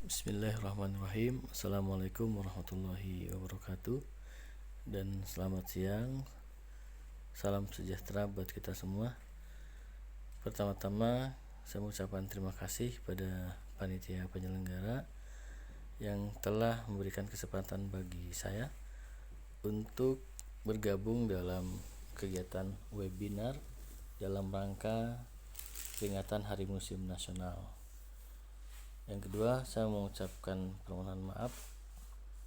Bismillahirrahmanirrahim. Assalamualaikum warahmatullahi wabarakatuh. Dan selamat siang. Salam sejahtera buat kita semua. Pertama-tama saya mengucapkan terima kasih pada panitia penyelenggara yang telah memberikan kesempatan bagi saya untuk bergabung dalam kegiatan webinar dalam rangka peringatan Hari Museum Nasional. Yang kedua, saya mengucapkan permohonan maaf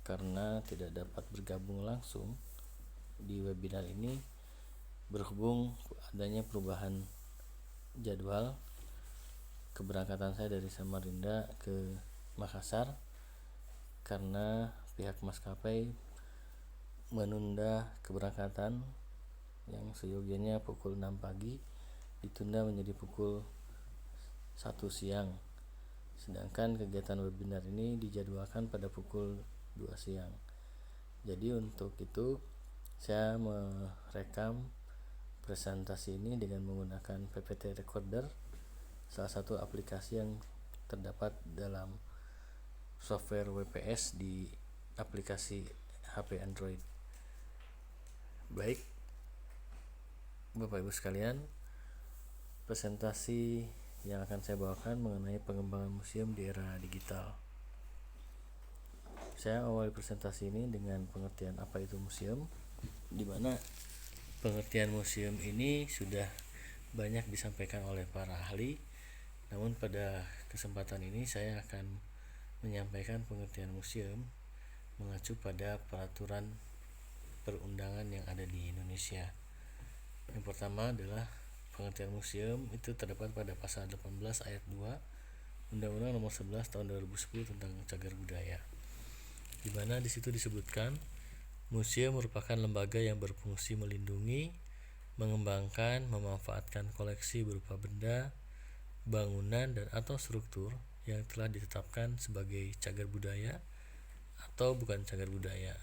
karena tidak dapat bergabung langsung di webinar ini berhubung adanya perubahan jadwal keberangkatan saya dari Samarinda ke Makassar karena pihak maskapai menunda keberangkatan yang seyogianya pukul 6 pagi ditunda menjadi pukul 1 siang. Sedangkan kegiatan webinar ini dijadwalkan pada pukul 2 siang. Jadi untuk itu saya merekam presentasi ini dengan menggunakan PPT Recorder, salah satu aplikasi yang terdapat dalam software WPS di aplikasi HP Android. Baik, Bapak Ibu sekalian, presentasi yang akan saya bawakan mengenai pengembangan museum di era digital. Saya awali presentasi ini dengan pengertian apa itu museum, di mana pengertian museum ini sudah banyak disampaikan oleh para ahli. Namun pada kesempatan ini saya akan menyampaikan pengertian museum mengacu pada peraturan perundangan yang ada di Indonesia. Yang pertama adalah pengertian museum itu terdapat pada pasal 18 ayat 2 Undang-Undang Nomor 11 Tahun 2010 tentang Cagar Budaya, di mana di situ disebutkan museum merupakan lembaga yang berfungsi melindungi, mengembangkan, memanfaatkan koleksi berupa benda, bangunan dan atau struktur yang telah ditetapkan sebagai cagar budaya atau bukan cagar budaya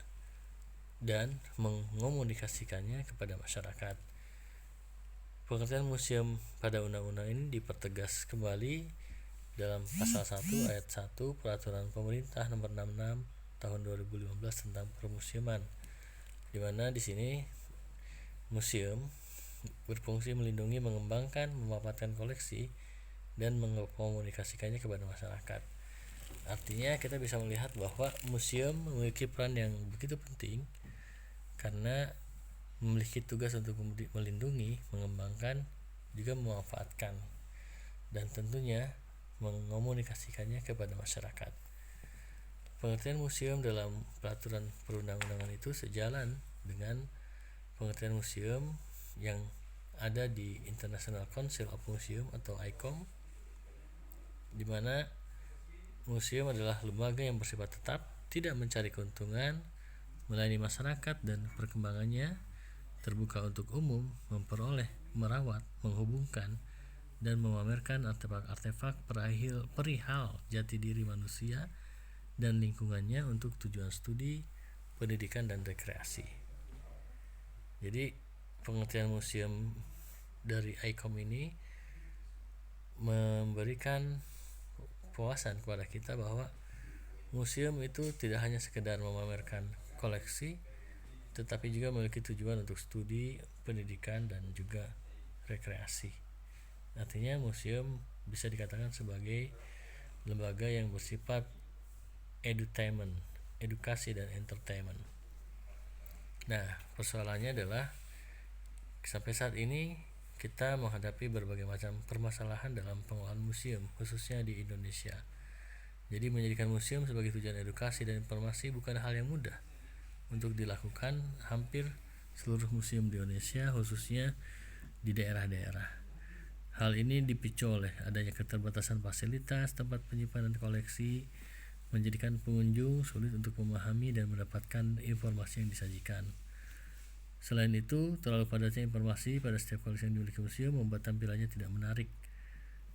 dan mengomunikasikannya kepada masyarakat. Pengertian museum pada undang-undang ini dipertegas kembali dalam pasal 1 ayat 1 Peraturan Pemerintah Nomor 66 Tahun 2015 tentang Permusiuman, di mana di sini museum berfungsi melindungi, mengembangkan, memanfaatkan koleksi dan mengkomunikasikannya kepada masyarakat. Artinya kita bisa melihat bahwa museum memiliki peran yang begitu penting karena memiliki tugas untuk melindungi, mengembangkan, juga memanfaatkan, dan tentunya mengomunikasikannya kepada masyarakat. Pengertian museum dalam peraturan perundang-undangan itu sejalan dengan pengertian museum yang ada di International Council of Museum atau ICOM, di mana museum adalah lembaga yang bersifat tetap, tidak mencari keuntungan, melayani masyarakat dan perkembangannya, terbuka untuk umum, memperoleh, merawat, menghubungkan, dan memamerkan artefak-artefak perihal jati diri manusia dan lingkungannya untuk tujuan studi, pendidikan, dan rekreasi. Jadi pengertian museum dari ICOM ini memberikan puasan kepada kita bahwa museum itu tidak hanya sekedar memamerkan koleksi, tetapi juga memiliki tujuan untuk studi, pendidikan, dan juga rekreasi. Artinya museum bisa dikatakan sebagai lembaga yang bersifat edutainment, edukasi dan entertainment. Nah, persoalannya adalah sampai saat ini kita menghadapi berbagai macam permasalahan dalam pengelolaan museum, khususnya di Indonesia. Jadi menjadikan museum sebagai tujuan edukasi dan informasi bukan hal yang mudah untuk dilakukan hampir seluruh museum di Indonesia, khususnya di daerah-daerah. Hal ini dipicu oleh adanya keterbatasan fasilitas tempat penyimpanan koleksi, menjadikan pengunjung sulit untuk memahami dan mendapatkan informasi yang disajikan. Selain itu, terlalu padatnya informasi pada setiap koleksi yang dimiliki museum membuat tampilannya tidak menarik.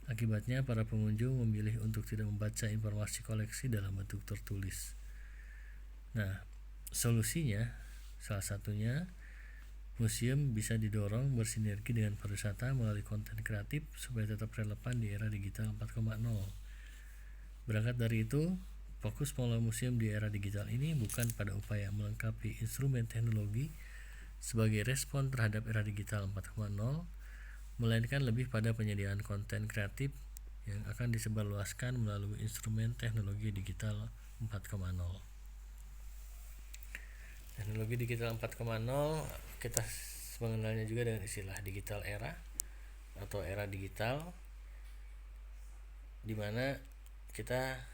Akibatnya, para pengunjung memilih untuk tidak membaca informasi koleksi dalam bentuk tertulis. Nah, solusinya salah satunya museum bisa didorong bersinergi dengan pariwisata melalui konten kreatif supaya tetap relevan di era digital 4.0. Berangkat dari itu, fokus pengelola museum di era digital ini bukan pada upaya melengkapi instrumen teknologi sebagai respon terhadap era digital 4.0, melainkan lebih pada penyediaan konten kreatif yang akan disebarluaskan melalui instrumen teknologi digital 4.0. Teknologi digital 4.0 kita mengenalnya juga dengan istilah digital era atau era digital, di mana kita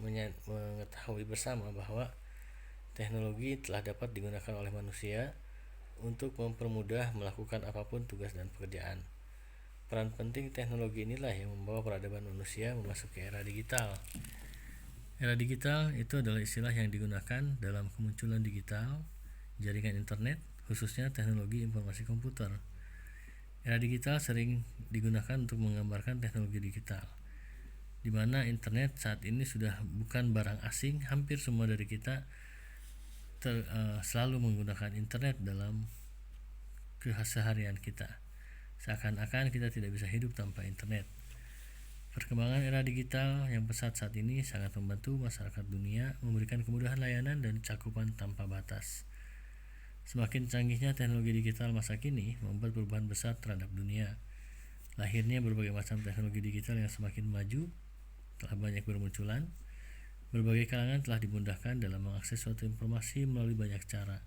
mengetahui bersama bahwa teknologi telah dapat digunakan oleh manusia untuk mempermudah melakukan apapun tugas dan pekerjaan. Peran penting teknologi inilah yang membawa peradaban manusia memasuki era digital. Era digital itu adalah istilah yang digunakan dalam kemunculan digital, jaringan internet, khususnya teknologi informasi komputer. Era digital sering digunakan untuk menggambarkan teknologi digital, di mana internet saat ini sudah bukan barang asing. Hampir semua dari kita selalu menggunakan internet dalam keseharian kita. Seakan-akan kita tidak bisa hidup tanpa internet. Perkembangan era digital yang pesat saat ini sangat membantu masyarakat dunia, memberikan kemudahan layanan dan cakupan tanpa batas. Semakin canggihnya teknologi digital masa kini membuat perubahan besar terhadap dunia. Lahirnya berbagai macam teknologi digital yang semakin maju telah banyak bermunculan. Berbagai kalangan telah dimudahkan dalam mengakses suatu informasi melalui banyak cara,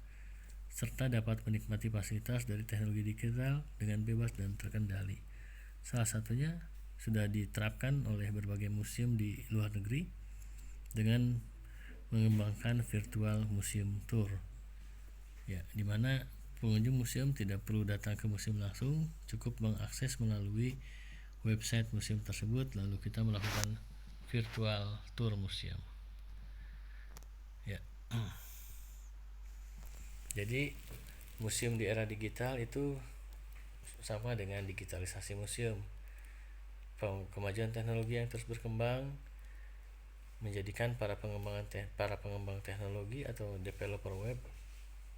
serta dapat menikmati fasilitas dari teknologi digital dengan bebas dan terkendali. Salah satunya sudah diterapkan oleh berbagai museum di luar negeri dengan mengembangkan virtual museum tour, di mana pengunjung museum tidak perlu datang ke museum langsung, cukup mengakses melalui website museum tersebut, lalu kita melakukan virtual tour museum. Jadi museum di era digital itu sama dengan digitalisasi museum. Kemajuan teknologi yang terus berkembang menjadikan para pengembang teknologi atau developer web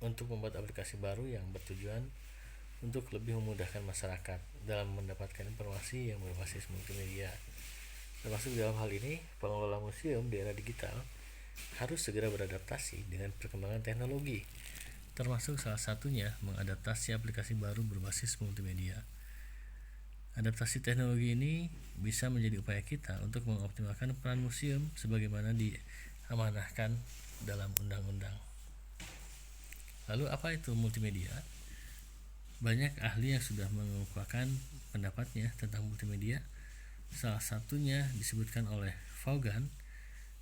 untuk membuat aplikasi baru yang bertujuan untuk lebih memudahkan masyarakat dalam mendapatkan informasi yang berbasis multimedia. Termasuk dalam hal ini, pengelola museum di era digital harus segera beradaptasi dengan perkembangan teknologi, termasuk salah satunya mengadaptasi aplikasi baru berbasis multimedia. Adaptasi teknologi ini bisa menjadi upaya kita untuk mengoptimalkan peran museum sebagaimana diamanahkan dalam undang-undang. Lalu apa itu multimedia? Banyak ahli yang sudah mengemukakan pendapatnya tentang multimedia. Salah satunya disebutkan oleh Vaughan,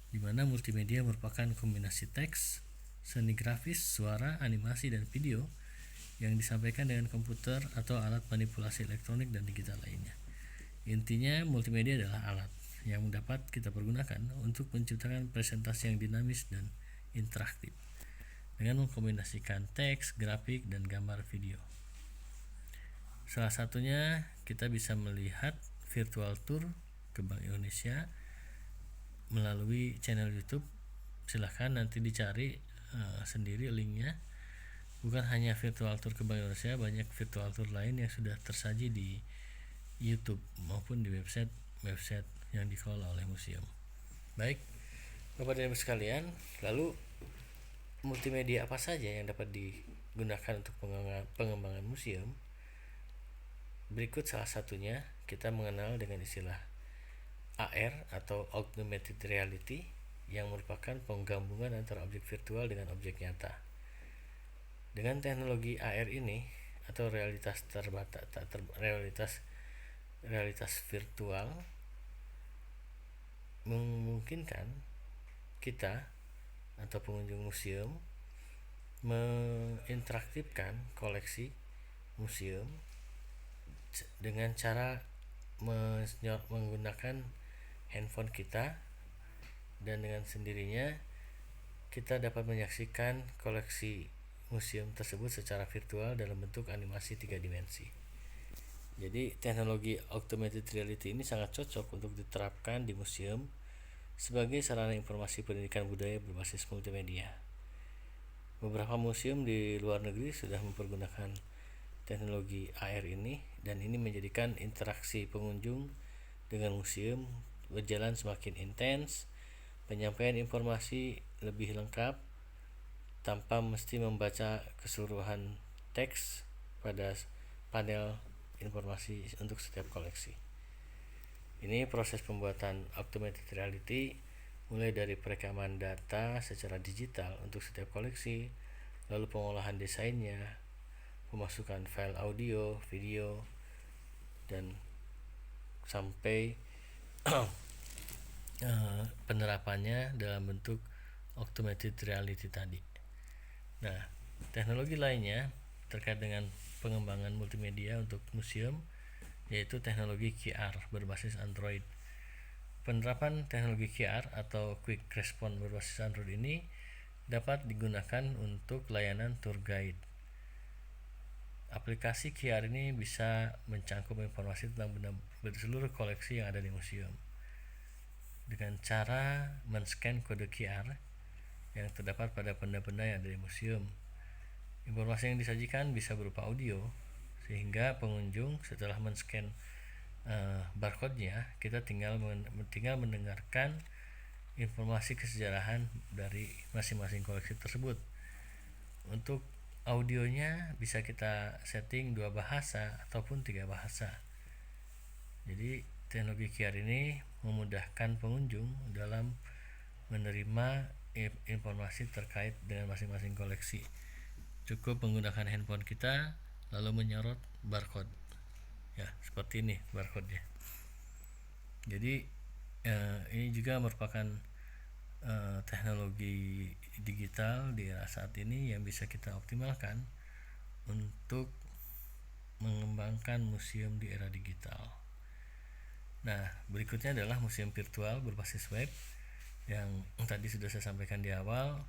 di mana multimedia merupakan kombinasi teks, seni grafis, suara, animasi, dan video yang disampaikan dengan komputer atau alat manipulasi elektronik dan digital lainnya. Intinya, multimedia adalah alat yang dapat kita pergunakan untuk menciptakan presentasi yang dinamis dan interaktif dengan mengkombinasikan teks, grafik, dan gambar video. Salah satunya kita bisa melihat virtual tour ke Bank Indonesia melalui channel YouTube. Silahkan nanti dicari sendiri linknya. Bukan hanya virtual tour ke Bank Indonesia, banyak virtual tour lain yang sudah tersaji di YouTube maupun di website yang dikelola oleh museum. Baik, Bapak dan Ibu sekalian, lalu multimedia apa saja yang dapat digunakan untuk pengembangan museum? Berikut salah satunya kita mengenal dengan istilah AR atau Augmented Reality, yang merupakan penggabungan antara objek virtual dengan objek nyata. Dengan teknologi AR ini atau realitas virtual memungkinkan kita atau pengunjung museum menginteraktifkan koleksi museum dengan cara menggunakan handphone kita, dan dengan sendirinya kita dapat menyaksikan koleksi museum tersebut secara virtual dalam bentuk animasi 3 dimensi. Jadi teknologi augmented reality ini sangat cocok untuk diterapkan di museum sebagai sarana informasi pendidikan budaya berbasis multimedia. Beberapa museum di luar negeri sudah mempergunakan teknologi AR ini, dan ini menjadikan interaksi pengunjung dengan museum berjalan semakin intens, Penyampaian informasi lebih lengkap tanpa mesti membaca keseluruhan teks pada panel informasi untuk setiap koleksi. Ini proses pembuatan augmented reality mulai dari perekaman data secara digital untuk setiap koleksi, lalu pengolahan desainnya, pemasukan file audio, video, dan sampai penerapannya dalam bentuk augmented reality tadi. Nah, teknologi lainnya terkait dengan pengembangan multimedia untuk museum yaitu teknologi QR berbasis Android. Penerapan teknologi QR atau Quick Response berbasis Android ini dapat digunakan untuk layanan tour guide. Aplikasi QR ini bisa mencangkup informasi tentang seluruh koleksi yang ada di museum. Dengan cara men-scan kode QR yang terdapat pada benda-benda yang ada di museum. Informasi yang disajikan bisa berupa audio, sehingga pengunjung setelah men-scan barcode-nya, kita tinggal mendengarkan informasi kesejarahan dari masing-masing koleksi tersebut. Untuk audionya bisa kita setting 2 bahasa ataupun 3 bahasa. Jadi teknologi QR ini memudahkan pengunjung dalam menerima informasi terkait dengan masing-masing koleksi. Cukup menggunakan handphone kita lalu menyorot barcode. Ya, seperti ini barcode-nya. Jadi ini juga merupakan teknologi digital di era saat ini yang bisa kita optimalkan untuk mengembangkan museum di era digital. Nah, berikutnya adalah museum virtual berbasis web yang tadi sudah saya sampaikan di awal.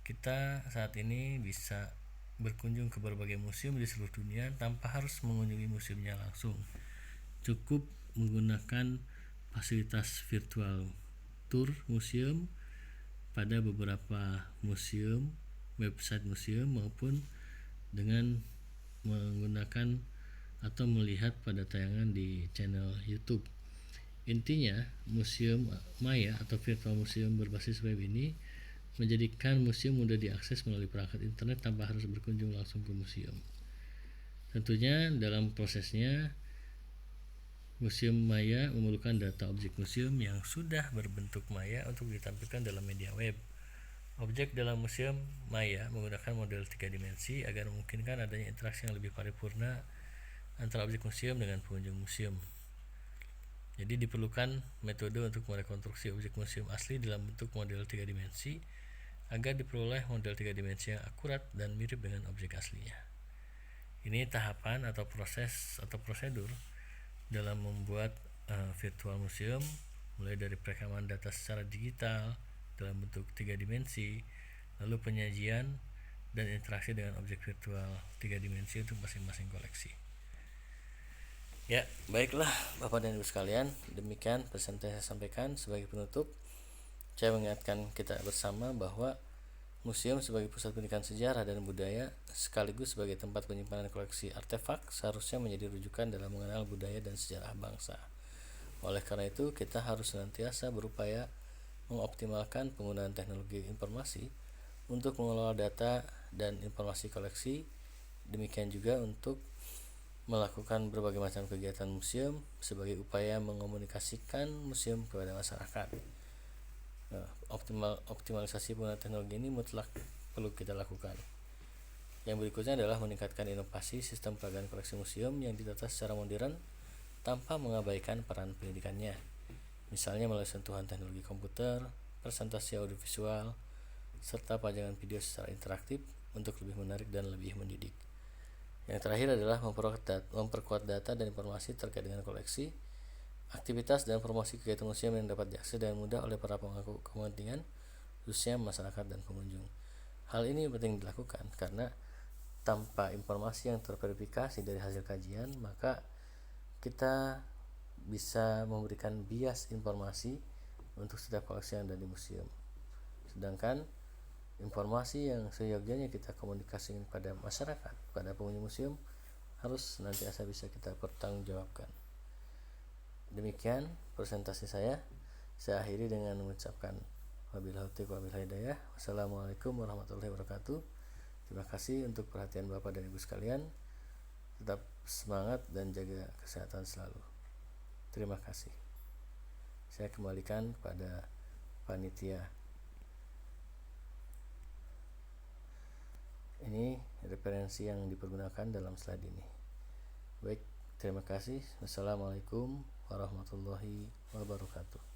Kita saat ini bisa berkunjung ke berbagai museum di seluruh dunia tanpa harus mengunjungi museumnya langsung. Cukup menggunakan fasilitas virtual tour museum pada beberapa museum, website museum, maupun dengan menggunakan atau melihat pada tayangan di channel YouTube. Intinya, Museum Maya atau virtual museum berbasis web ini menjadikan museum mudah diakses melalui perangkat internet tanpa harus berkunjung langsung ke museum. Tentunya dalam prosesnya Museum Maya memerlukan data objek museum yang sudah berbentuk maya untuk ditampilkan dalam media web. Objek dalam Museum Maya menggunakan model 3 dimensi agar memungkinkan adanya interaksi yang lebih paripurna antara objek museum dengan pengunjung museum. Jadi diperlukan metode untuk merekonstruksi objek museum asli dalam bentuk model 3 dimensi agar diperoleh model 3 dimensi yang akurat dan mirip dengan objek aslinya. Ini tahapan atau proses atau prosedur dalam membuat virtual museum, mulai dari perekaman data secara digital dalam bentuk 3 dimensi, lalu penyajian dan interaksi dengan objek virtual 3 dimensi untuk masing-masing koleksi. Ya, baiklah Bapak dan Ibu sekalian, demikian pesan yang saya sampaikan. Sebagai penutup, saya mengingatkan kita bersama bahwa museum sebagai pusat pendidikan sejarah dan budaya sekaligus sebagai tempat penyimpanan koleksi artefak seharusnya menjadi rujukan dalam mengenal budaya dan sejarah bangsa. Oleh karena itu, kita harus senantiasa berupaya mengoptimalkan penggunaan teknologi informasi untuk mengelola data dan informasi koleksi. Demikian juga untuk melakukan berbagai macam kegiatan museum sebagai upaya mengomunikasikan museum kepada masyarakat. Optimalisasi penggunaan teknologi ini mutlak perlu kita lakukan. Yang berikutnya adalah meningkatkan inovasi sistem peragaan koleksi museum yang ditata secara modern tanpa mengabaikan peran pendidikannya, misalnya melalui sentuhan teknologi komputer, presentasi audiovisual, serta pajangan video secara interaktif untuk lebih menarik dan lebih mendidik. Yang terakhir adalah memperkuat data dan informasi terkait dengan koleksi, aktivitas dan promosi kegiatan museum yang dapat diakses dengan mudah oleh para pemangku kepentingan, khususnya masyarakat dan pengunjung. Hal ini penting dilakukan karena tanpa informasi yang terverifikasi dari hasil kajian, maka kita bisa memberikan bias informasi untuk setiap koleksi yang ada di museum. Sedangkan informasi yang seyogyanya kita komunikasikan pada masyarakat, pada pengunjung museum, harus senantiasa bisa kita pertanggungjawabkan. Demikian presentasi saya akhiri dengan mengucapkan Wabillahi taufiq wal hidayah. Wassalamualaikum warahmatullahi wabarakatuh. Terima kasih untuk perhatian Bapak dan Ibu sekalian. Tetap semangat dan jaga kesehatan selalu. Terima kasih. Saya kembalikan kepada panitia. Ini referensi yang dipergunakan dalam slide ini. Baik, terima kasih. Wassalamualaikum warahmatullahi wabarakatuh.